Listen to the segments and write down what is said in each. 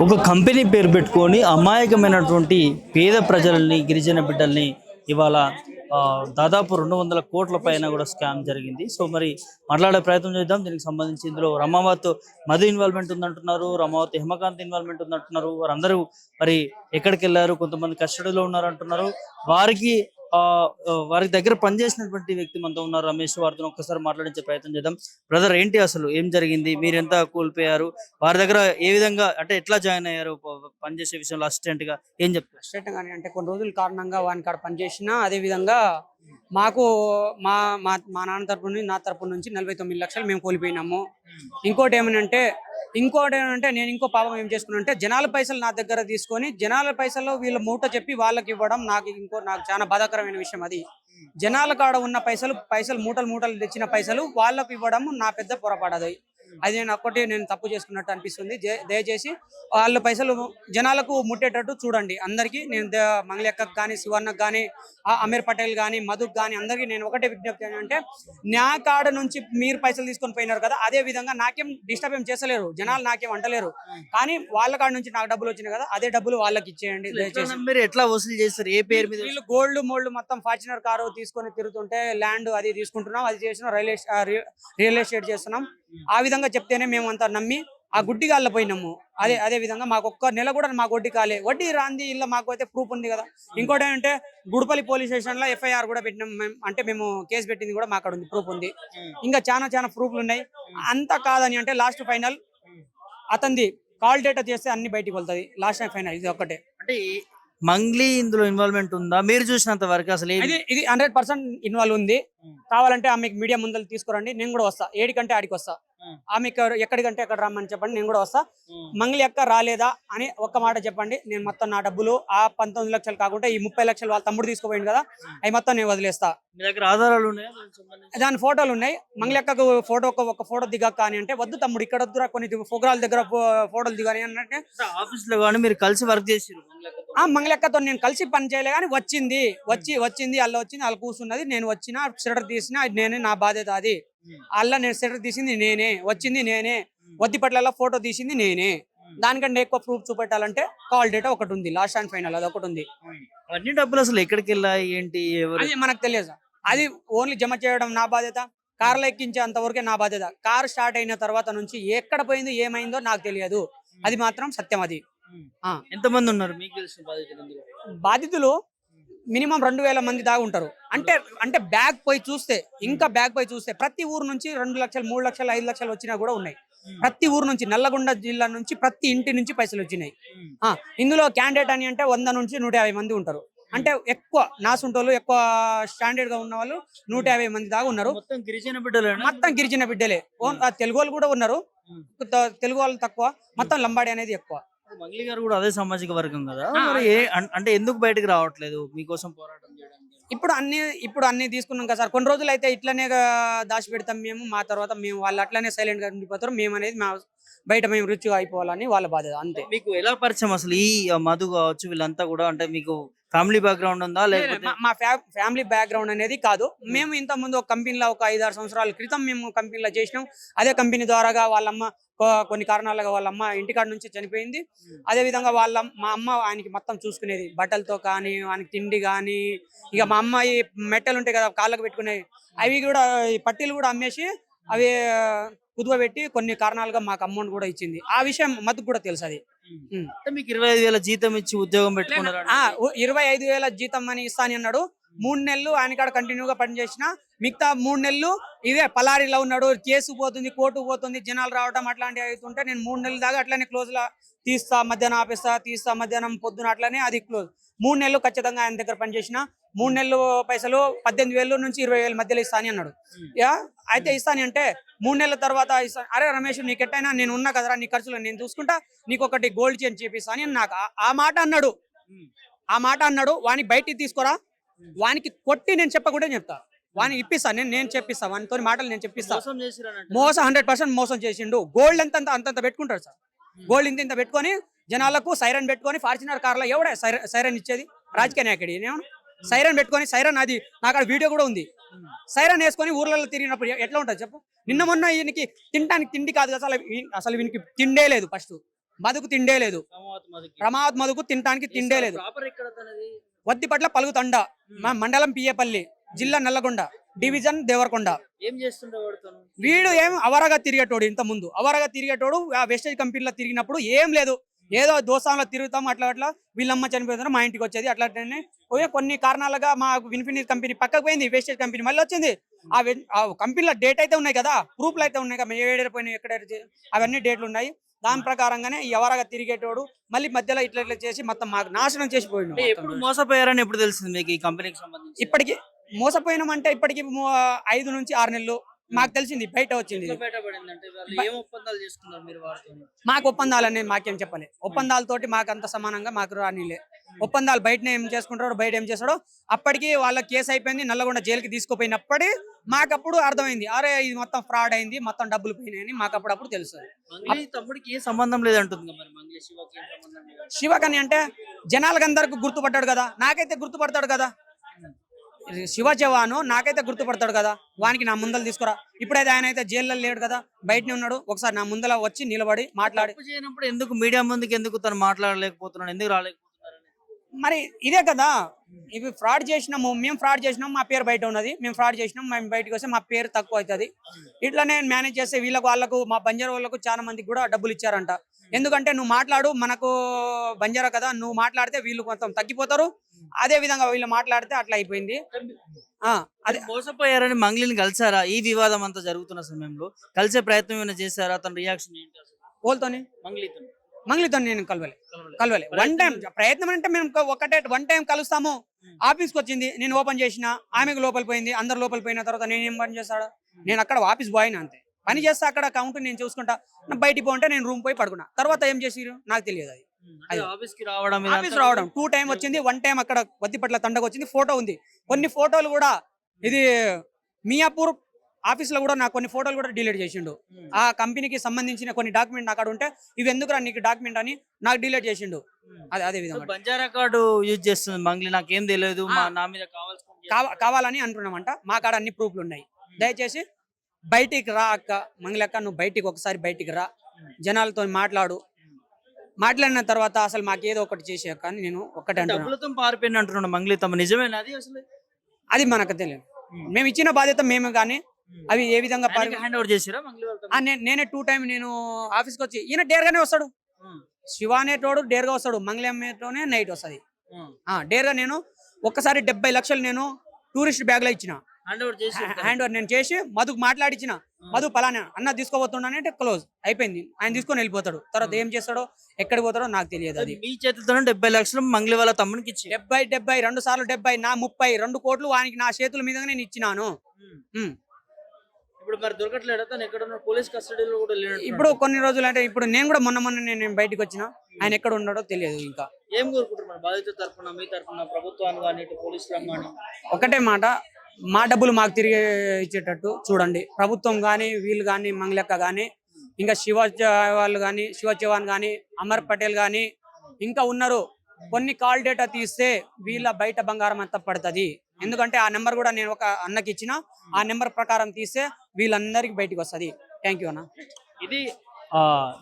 ఒక కంపెనీ పేరు పెట్టుకొని అమాయకమైనటువంటి పేద ప్రజల్ని గిరిజన బిడ్డల్ని ఇవాళ దాదాపు 200 కోట్ల పైన కూడా స్కామ్ జరిగింది. సో మరి మాట్లాడే ప్రయత్నం చేద్దాం. దీనికి సంబంధించి ఇందులో రమావత్ మధు ఇన్వాల్వ్మెంట్ ఉందంటున్నారు, రమావత్ హిమకాంత్ ఇన్వాల్వ్మెంట్ ఉందంటున్నారు. వారందరూ మరి ఎక్కడికి వెళ్ళారు, కొంతమంది కస్టడీలో ఉన్నారు అంటున్నారు. వారికి ఆ వారి దగ్గర పనిచేసినటువంటి వ్యక్తి మనతో ఉన్నారు, రమేష్. వారితో ఒక్కసారి మాట్లాడించే ప్రయత్నం చేద్దాం. బ్రదర్, ఏంటి అసలు ఏం జరిగింది, మీరు ఎంత కోల్పోయారు, వారి దగ్గర ఏ విధంగా అంటే ఎట్లా జాయిన్ అయ్యారు పనిచేసే విషయంలో అసిస్టెంట్ గా, ఏం చెప్తారు? అసిస్టెంట్ గాని అంటే కొన్ని రోజుల కారణంగా వాని కాడ పనిచేసిన అదే విధంగా మాకు మా మా మా నాన్న తరపు నుంచి నా తరపు నుంచి 49 లక్షలు మేము కోల్పోయినాము. ఇంకోటి ఏమంటే నేను ఇంకో పాపం ఏం చేసుకున్నా అంటే జనాల పైసలు నా దగ్గర తీసుకొని జనాల పైసలు వీళ్ళ మూట చెప్పి వాళ్ళకి ఇవ్వడం నాకు చాలా బాధాకరమైన విషయం. అది జనాల కాడ ఉన్న పైసలు మూటలు మూటలు తెచ్చిన పైసలు వాళ్ళకి ఇవ్వడం నా పెద్ద పొరపాటు. అది నేను తప్పు చేసుకున్నట్టు అనిపిస్తుంది. దయచేసి వాళ్ళ పైసలు జనాలకు ముట్టేటట్టు చూడండి. అందరికీ నేను మంగళక్కకు కానీ, శివన్నకు కానీ, అమీర్ పటేల్ కానీ, మధుకు కానీ అందరికీ నేను ఒకటే విజ్ఞప్తి అంటే, నా కాడ నుంచి మీరు పైసలు తీసుకొని పోయినారు కదా, అదే విధంగా నాకేం డిస్టర్బ్ ఏం చేసలేరు, జనాలు నాకేం అంటలేరు. కానీ వాళ్ళ కాడ నుంచి నాకు డబ్బులు వచ్చినాయి కదా, అదే డబ్బులు వాళ్ళకి ఇచ్చేయండి దయచేసి. మీరు ఎట్లా వసూలు చేస్తారు, ఏ పేరు మీద? వీళ్ళు గోల్డ్ మోల్డ్ మొత్తం ఫార్చునర్ కారు తీసుకొని తిరుగుతుంటే ల్యాండ్ అది తీసుకుంటున్నాం, అది చేస్తున్నాం, రియల్ ఎస్టేట్ చేస్తున్నాం. ఆ విధంగా చెప్తేనే మేము అంతా నమ్మి ఆ గుడ్డి గాల్లో పోయినాము. అదే విధంగా మాకు ఒక్క నెల కూడా మాకు వడ్డీ కాలే. వడ్డీ రాంది ఇలా మాకు అయితే ప్రూఫ్ ఉంది కదా. ఇంకోటి ఏంటంటే గుడిపల్లి పోలీస్ స్టేషన్ లో FIR కూడా పెట్టినాం. మేము కేసు పెట్టింది కూడా మాకు ఉంది, ప్రూఫ్ ఉంది. ఇంకా చాలా ప్రూఫ్లు ఉన్నాయి. అంతా కాదని అంటే లాస్ట్ ఫైనల్ అతనిది కాల్ డేటా చేస్తే అన్ని బయటికి వెళ్తుంది. లాస్ట్ ఫైనల్ ఇది ఒక్కటే. అంటే మంగ్లీ ఇందులో ఇన్వాల్వ్మెంట్ ఉందా మీరు చూసినంత వరకు? అసలు ఇది 100% ఇన్వాల్వ్ ఉంది. కావాలంటే ఆమెకు మీడియా ముందర తీసుకురండి, నేను కూడా వస్తా. ఏడికంటే ఆడికి వస్తా. ఆమెకు ఎక్కడికంటే ఎక్కడ రమ్మని చెప్పండి, నేను కూడా వస్తా. మంగళి అక్క రాలేదా అని ఒక్క మాట చెప్పండి. నేను మొత్తం నా డబ్బులు ఆ 19 లక్షలు కాకుండా ఈ 30 లక్షలు వాళ్ళ తమ్ముడు తీసుకుపోయింది కదా, అవి మొత్తం నేను వదిలేస్తా. మీ దగ్గర ఆధారాలు ఉన్నాయా? దాని ఫోటోలు ఉన్నాయి. మంగళి అక్కకు ఒక ఫోటో దిగక్క అని అంటే, వద్దు తమ్ముడు ఇక్కడ వద్దురా, కొన్ని ఫోగ్రాల దగ్గర ఫోటోలు దిగాని అంటే ఆఫీస్ లో కానీ మీరు కలిసి వర్క్ చేసి మంగళక్కతో నేను కలిసి పని చేయలే కానీ వచ్చింది అల్ల వచ్చింది, అల్ల కూర్చున్నది, నేను వచ్చిన షటర్ తీసిన నేనే, నా బాధ్యత అది. అల్ల నేను షటర్ తీసింది నేనే, వచ్చింది నేనే, వద్దిపట్ల ఫోటో తీసింది నేనే. దానికంటే ఎక్కువ ప్రూఫ్ చూపెట్టాలంటే కాల్ డేటా ఒకటి ఉంది, లాస్ట్ అండ్ ఫైనల్ అది ఒకటి ఉంది. అన్ని డబ్బులు అసలు ఎక్కడికి వెళ్ళాయి ఏంటి అది మనకు తెలియదు. అది ఓన్లీ జమ చేయడం నా బాధ్యత, కార్లో ఎక్కించే అంతవరకే నా బాధ్యత. కార్ స్టార్ట్ అయిన తర్వాత నుంచి ఎక్కడ పోయిందో ఏమైందో నాకు తెలియదు. అది మాత్రం సత్యం. అది ఎంతమంది ఉన్నారు మీకు తెలిసిన బాధితులు? మినిమం 2000 మంది దాకా ఉంటారు. అంటే బ్యాగ్ పోయి చూస్తే ప్రతి ఊరు నుంచి 2 లక్షలు 3 లక్షలు 5 లక్షలు వచ్చినా కూడా ఉన్నాయి. ప్రతి ఊరు నుంచి, నల్లగొండ జిల్లా నుంచి ప్రతి ఇంటి నుంచి పైసలు వచ్చినాయి. ఇందులో క్యాండిడేట్ అని అంటే 100 నుంచి 150 మంది ఉంటారు. అంటే ఎక్కువ నాసుంటోళ్ళు, ఎక్కువ స్టాండర్డ్ గా ఉన్న వాళ్ళు 150 మంది దాకా ఉన్నారు. మొత్తం గిరిజన బిడ్డలే. తెలుగు వాళ్ళు కూడా ఉన్నారు, తెలుగు వాళ్ళు తక్కువ, మొత్తం లంబాడి అనేది ఎక్కువ. మంగ్లీ గారు కూడా అదే సామాజిక వర్గం కదా, అంటే ఎందుకు బయటకు రావట్లేదు మీకోసం పోరాటం చేయడానికి? ఇప్పుడు అన్ని తీసుకున్నాం కదా సార్. కొన్ని రోజులు అయితే ఇట్లనే దాచి పెడతాం మేము, మా తర్వాత మేము వాళ్ళు అట్లనే సైలెంట్ గా ఉండిపోతారు. మేము అనేది బయట మేము రుచిగా అయిపోవాలని వాళ్ళ బాధ్యత అంతే. మీకు ఎలా పరిచయం అసలు ఈ మధు కావచ్చు వీళ్ళంతా కూడా? అంటే మీకు ఫ్యామిలీ బ్యాక్గ్రౌండ్ ఉందా లేకపోతే? మా ఫ్యామిలీ బ్యాక్గ్రౌండ్ అనేది కాదు. మేము ఇంత ముందు ఒక కంపెనీలో ఒక 5-6 సంవత్సరాల క్రితం మేము కంపెనీలో చేసినాం. అదే కంపెనీ ద్వారాగా వాళ్ళమ్మ కొన్ని కారణాలుగా వాళ్ళమ్మ ఇంటికాడ నుంచి చనిపోయింది. అదే విధంగా మా అమ్మ ఆయనకి మొత్తం చూసుకునేది, బట్టలతో కానీ, ఆయనకి తిండి కానీ. ఇక మా అమ్మాయి మెట్టలు ఉంటాయి కదా కాళ్ళకు పెట్టుకునేవి, అవి కూడా పట్టీలు కూడా అమ్మేసి అవి కుదువ పెట్టి కొన్ని కారణాలుగా మాకు అమౌంట్ కూడా ఇచ్చింది. ఆ విషయం మధుకు కూడా తెలుసు. అది మీకు 25,000 జీతం ఇచ్చి ఉద్యోగం పెట్టుకున్నారు. 25,000 జీతం అని ఇస్తాను అన్నాడు. 3 నెలలు ఆయన కాడ కంటిన్యూగా పనిచేసిన, మిగతా 3 నెలలు ఇదే పలారీలో ఉన్నాడు. కేసు పోతుంది, కోర్టు పోతుంది, జనాలు రావడం అట్లాంటివి అవుతుంటే నేను 3 నెలల దాకా అట్లనే క్లోజ్ లా తీస్తా, మధ్యాహ్నం ఆపేస్తా, తీస్తా, మధ్యాహ్నం పొద్దున, అట్లనే అది క్లోజ్. 3 నెలలు ఖచ్చితంగా ఆయన దగ్గర పనిచేసిన. 3 నెలలు పైసలు 18,000 నుంచి 20,000 మధ్యలో ఇస్తాను అన్నాడు. అయితే ఇస్తాను అంటే 3 నెలల తర్వాత ఇస్తాను. అరే రమేష్, నీకు ఎట్టయినా నేను ఉన్నా కదరా, నీ ఖర్చులు నేను చూసుకుంటా, నీకు ఒకటి గోల్డ్ చైన్ చేపిస్తాను అని నాకు ఆ మాట అన్నాడు. వాని బయటికి తీసుకోరా, వానికి కొట్టి నేను చెప్పకుండా చెప్తా, వాని ఇప్పిస్తాను, నేను చెప్పిస్తా, వానితో మాటలు నేను చెప్పిస్తా. మోసం 100% మోసం చేసిండు. గోల్డ్ అంతంత పెట్టుకుంటాడు సార్. గోల్డ్ ఇంత పెట్టుకొని జనాలకు సైరన్ పెట్టుకొని ఫార్చునర్ కార్లో ఎవడే సైరన్ ఇచ్చేది? రాజకీయ నాయకుడి నేను సైరన్ పెట్టుకొని, సైరన్ అది నాకు వీడియో కూడా ఉంది. సైరన్ వేసుకొని ఊర్లలో తిరిగినప్పుడు ఎట్లా ఉంటుంది చెప్పు? నిన్న మొన్న ఈయనకి తినడానికి తిండి కాదు కదా, అసలు వీనికి తిండే లేదు. ఫస్ట్ మధుకు తిండే లేదు. ప్రమాద్ మధుకు తినడానికి తిండే లేదు. వద్దిపట్ల పలుగుతండ, మా మండలం పియ్యపల్లి, జిల్లా నల్లగొండ, డివిజన్ దేవరకొండ. ఏం చేస్తుండేవాడు తను? వీడు ఏం అవరగా తిరిగేటోడు. ఇంత ముందు అవరగా తిరిగేటోడు. ఆ వెస్టేజ్ కంపెనీలో తిరిగినప్పుడు ఏం లేదు, ఏదో దోస్తాంలో తిరుగుతాం అట్లా అట్లా. వీళ్ళమ్మ చనిపోయిన మా ఇంటికి వచ్చేది అట్లానే. పోయి కొన్ని కారణాలుగా మాకు ఇన్ఫినిటీ కంపెనీ పక్కకు పోయింది, వెస్టేజ్ కంపెనీ మళ్ళీ వచ్చింది. ఆ కంపెనీలో డేట్ అయితే ఉన్నాయి కదా, ప్రూఫ్లు అయితే ఉన్నాయి కదా, ఏడైపోయినాయి ఎక్కడ అవన్నీ డేట్లు ఉన్నాయి. దాని ప్రకారంగానే ఎవరగా తిరిగేటోడు మళ్ళీ మధ్యలో ఇట్లా ఇట్లా చేసి మొత్తం మాకు నాశనం చేసిపోయిండు. ఎప్పుడు మోసపోయారని ఎప్పుడు తెలిసింది మీకు ఈ కంపెనీకి సంబంధించి? ఇప్పటికి మోసపోయినామంటే ఇప్పటికి 5 నుంచి 6 నెలలు మాకు తెలిసింది, బయట వచ్చింది. ఏం ఒప్పందాలు చేసుకున్నారు మీరు వారితో? మాకు ఒప్పందాలనే మాకేం చెప్పలే. ఒప్పందాలతోటి మాకు అంత సమానంగా మాకు రానిలే. ఒప్పందాలు బయటనే ఏం చేసుకుంటాడు, బయట ఏం చేస్తాడో. అప్పటికి వాళ్ళ కేసు అయిపోయింది, నల్లగొండ జైలుకి తీసుకుపోయినప్పటి మాకప్పుడు అర్థమైంది, అరే ఇది మొత్తం ఫ్రాడ్ అయింది, మొత్తం డబ్బులు పోయినాయని మాకు అప్పుడప్పుడు తెలుసు. తమ్ముడికి ఏ సంబంధం లేదంటుంది మరి మంగ్లీ శివకి ఏం సంబంధం లేదు? శివకని అంటే జనాలకు అందరికి గుర్తుపడ్డాడు కదా, నాకైతే గుర్తుపడతాడు కదా. శివ జవాను నాకైతే గుర్తుపడతాడు కదా, వానికి నా ముందర తీసుకురా. ఇప్పుడైతే ఆయన అయితే జైల్లో లేడు కదా, బయటనే ఉన్నాడు. ఒకసారి నా ముందర వచ్చి నిలబడి మాట్లాడి. తప్పు చేయనప్పుడు ఎందుకు మీడియా ముందుకు ఎందుకు తను మాట్లాడలేకపోతున్నాడు, ఎందుకు రాలేకపోతున్నారు? మరి ఇదే కదా, ఇవి ఫ్రాడ్ చేసినాము, మేము ఫ్రాడ్ చేసినాము, మా పేరు బయట ఉన్నది, మేము ఫ్రాడ్ చేసినాం, మేము బయటకు వస్తే మా పేరు తక్కువ అవుతుంది. ఇట్లానే మేనేజ్ చేస్తే వీళ్ళకు వాళ్ళకు మా బంజారా వాళ్ళకు చాలా మందికి కూడా డబ్బులు ఇచ్చారంట. ఎందుకంటే నువ్వు మాట్లాడు, మనకు బంజారా కదా, నువ్వు మాట్లాడితే వీళ్ళు కొంచెం తగ్గిపోతారు. అదే విధంగా వీళ్ళు మాట్లాడితే అట్లా అయిపోయింది. అదే మోసపోయారని మంగ్లీని కలిసారా? ఈ వివాదం అంతా జరుగుతున్న సమయంలో కలిసే ప్రయత్నం ఏమైనా చేశారా? తన రియాక్షన్ ఏంటి అసలు? వాళ్ళతోని మంగ్లీతో నేను కలవలే. వన్ టైం ప్రయత్నం అంటే మేము ఒకటే వన్ టైం కలుస్తాము. ఆఫీస్కి వచ్చింది, నేను ఓపెన్ చేసిన, ఆమెకు లోపల పోయింది, అందరు లోపల పోయిన తర్వాత నేను ఏం పని చేస్తాడా? నేను అక్కడ ఆఫీస్ బాయ్ని, అంతే పని చేస్తా. అక్కడ కౌంటర్ నేను చూసుకుంటా. బయటికి పోంటే నేను రూమ్ పోయి పడుకున్నా. తర్వాత ఏం చేసిరు నాకు తెలియదు. అది ఆఫీస్ రావడం 2 టైం వచ్చింది. 1 టైం అక్కడ వద్దిపట్ల తండకు వచ్చింది. ఫోటో ఉంది, కొన్ని ఫోటోలు కూడా. ఇది మియాపూర్ ఆఫీస్ లో కూడా నాకు కొన్ని ఫోటోలు కూడా డిలీట్ చేసిండు. ఆ కంపెనీకి సంబంధించిన కొన్ని డాక్యుమెంట్ అక్కడ ఉంటే, ఇవి ఎందుకురా నీకు డాక్యుమెంట్ అని నాకు డిలీట్ చేసిండు. అదే విధంగా బంజారా కార్డు యూజ్ చేస్తుంది మంగ్లీ, నాకేం తెలియదు, నా మీద కావాలని అంటున్నామంట. మా కాడ అన్ని ప్రూఫ్లు ఉన్నాయి. దయచేసి బయటికి రా అక్క, మంగ్లక్క నువ్వు బయటికి ఒకసారి బయటికి రా, జనాలతో మాట్లాడిన తర్వాత అసలు మాకేదో ఒకటి చేసే అక్క అని నేను ఒక్కటే అంటున్నాను. పారిపోయింది అంటున్నాడు మంగ్లీ, తమ నిజమేనా అది? అసలు అది మనకు తెలియదు. మేము ఇచ్చిన బాధ్యత మేము కానీ అవి ఏ విధంగా హ్యాండ్ ఓవర్ చేసిరా మంగ్లీ? నేనే 2 టైం నేను ఆఫీస్కి వచ్చి, ఈయన డేర్గానే వస్తాడు. శివ అనేటోడు డేర్గా వస్తాడు, మంగ్లీ అమ్మేటోనే నైట్ వస్తుంది. డేర్గా నేను ఒక్కసారి 70 లక్షలు నేను టూరిస్ట్ బ్యాగ్ లో ఇచ్చిన, హ్యాండ్ ఓవర్ నేను చేసి మధుకు మాట్లాడిచ్చిన. మధు పలానా అన్న తీసుకోబోతున్నాను అంటే క్లోజ్ అయిపోయింది. ఆయన తీసుకొని వెళ్ళిపోతాడు. తర్వాత ఏం చేస్తాడో ఎక్కడికి పోతాడో నాకు తెలియదు. అది మీ చేతులతో 70 లక్షలు మంగ్లీ వాళ్ళ తమ్మునికి ఇచ్చి 70 2 సార్లు 70 నా 32 కోట్లు వానికి నా చేతుల మీద నేను ఇచ్చినాను. ఇప్పుడు మరి దొరకట్లేడు, తను ఎక్కడ పోలీస్ కస్టడీలో కూడా లేడు. ఇప్పుడు కొన్ని రోజులు అంటే ఇప్పుడు నేను కూడా మొన్న నేను బయటకు వచ్చిన, ఆయన ఎక్కడ ఉన్నాడో తెలియదు. ఇంకా ఏం కోరుకుంటున్నారు బాధితుల తరఫున, మీ తరఫున, ప్రభుత్వాన్ని కానీ పోలీసులను కానీ? ఒకటే మాట, మా డబ్బులు మాకు తిరిగి ఇచ్చేటట్టు చూడండి. ప్రభుత్వం కానీ, వీళ్ళు కానీ, మంగళక్క కానీ, ఇంకా శివ వాళ్ళు కానీ, శివ చవాన్ కానీ, అమర్ పటేల్ కానీ ఇంకా ఉన్నారు. కొన్ని కాల్ డేటా తీస్తే వీళ్ళ బయట బంగారం అంతా పడుతుంది. ఎందుకంటే ఆ నెంబర్ కూడా నేను ఒక అన్నకి ఇచ్చిన, ఆ నెంబర్ ప్రకారం తీస్తే వీళ్ళందరికి బయటకు వస్తుంది. థ్యాంక్ యూ అన్న. ఇది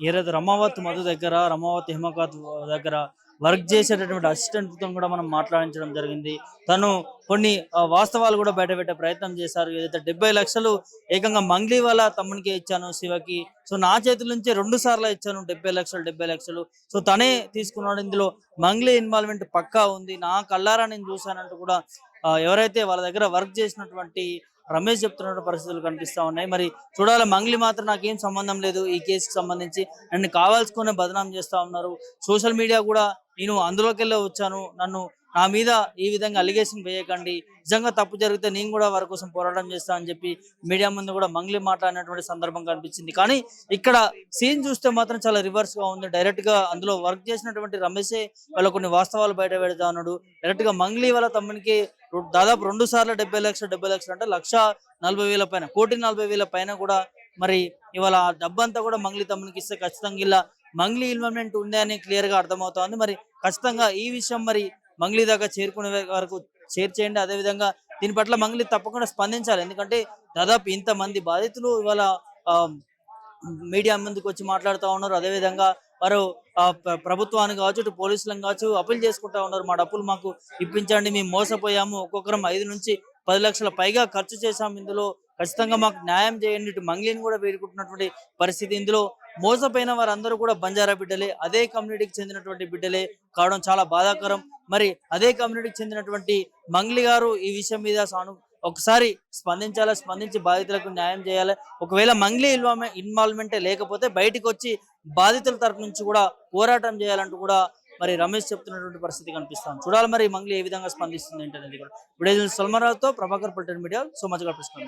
ఏదైతే రమావత్ మధు దగ్గర, రమావత్ హిమకాత్ దగ్గర వర్క్ చేసేటటువంటి అసిస్టెంట్ తో కూడా మనం మాట్లాడించడం జరిగింది. తను కొన్ని వాస్తవాలు కూడా బయటపెట్టే ప్రయత్నం చేశారు. ఏదైతే 70 లక్షలు ఏకంగా మంగ్లీ వాళ్ళ తమ్మునికి ఇచ్చాను శివకి, సో నా చేతుల నుంచి 2 సార్లు ఇచ్చాను 70 లక్షలు. సో తనే తీసుకున్నాడు. ఇందులో మంగ్లీ ఇన్వాల్వ్మెంట్ పక్కా ఉంది, నా కళ్ళారా నేను చూశానంటూ కూడా ఎవరైతే వాళ్ళ దగ్గర వర్క్ చేసినటువంటి రమేష్ చెప్తున్న పరిస్థితులు కనిపిస్తా ఉన్నాయి. మరి చూడాలి, మంగ్లీ మాత్రం నాకేం సంబంధం లేదు ఈ కేసుకి సంబంధించి, నన్ను కావాల్సుకునే బదనాం చేస్తా ఉన్నారు. సోషల్ మీడియా కూడా నేను అందులోకి వెళ్ళే వచ్చాను, నన్ను నా మీద ఈ విధంగా అలిగేషన్ వేయకండి, నిజంగా తప్పు జరిగితే నేను కూడా వారి కోసం పోరాటం చేస్తా అని చెప్పి మీడియా ముందు కూడా మంగ్లీ మాట్లాడినటువంటి సందర్భం కనిపించింది. కానీ ఇక్కడ సీన్ చూస్తే మాత్రం చాలా రివర్స్ గా ఉంది. డైరెక్ట్ గా అందులో వర్క్ చేసినటువంటి రమేషే వాళ్ళ కొన్ని వాస్తవాలు బయట పెడతా ఉన్నాడు. డైరెక్ట్ గా మంగ్లీ వాళ్ళ తమ్మునికి దాదాపు 2 సార్లు 70 లక్షలు అంటే 1,40,000 పైన, 1,40,000 పైన కూడా మరి ఇవాళ డబ్బంతా కూడా మంగ్లీ తమ్మునికి ఇస్తే ఖచ్చితంగా ఇలా మంగ్లీ ఇన్వాల్వ్మెంట్ ఉంది అని క్లియర్ గా అర్థమవుతోంది. మరి ఖచ్చితంగా ఈ విషయం మరి మంగ్లీ దాకా చేరుకునే వరకు షేర్ చేయండి. అదేవిధంగా దీని పట్ల మంగ్లీ తప్పకుండా స్పందించాలి. ఎందుకంటే దాదాపు ఇంతమంది బాధితులు ఇవాళ మీడియా ముందుకు వచ్చి మాట్లాడుతూ ఉన్నారు. అదేవిధంగా వారు ప్రభుత్వాన్ని కావచ్చు, ఇటు పోలీసులను కావచ్చు అప్పీల్ చేసుకుంటా ఉన్నారు. మా డబ్బులు మాకు ఇప్పించండి, మేము మోసపోయాము, ఒక్కొక్కరం 5 నుంచి 10 లక్షల పైగా ఖర్చు చేశాము, ఇందులో ఖచ్చితంగా మాకు న్యాయం చేయండి. ఇటు మంగ్లీని కూడా వేడుకుంటున్నటువంటి పరిస్థితి. ఇందులో మోసపోయిన వారందరూ కూడా బంజారా బిడ్డలే, అదే కమ్యూనిటీకి చెందినటువంటి బిడ్డలే కావడం చాలా బాధాకరం. మరి అదే కమ్యూనిటీకి చెందినటువంటి మంగ్లీ గారు ఈ విషయం మీద ఒకసారి స్పందించాలి, స్పందించి బాధితులకు న్యాయం చేయాలి. ఒకవేళ మంగ్లీ ఇన్వాల్వ్మెంటే లేకపోతే బయటకు వచ్చి బాధితుల తరపు నుంచి కూడా పోరాటం చేయాలంటూ కూడా మరి రమేష్ చెప్తున్నటువంటి పరిస్థితి కనిపిస్తాం. చూడాలి మరి మంగ్లీ ఏ విధంగా స్పందిస్తుంది ఏంటనేది కూడా. విడేజన్ సల్మారావుతో Prabhakar, Paltan media, so much గా ప్రశ్న.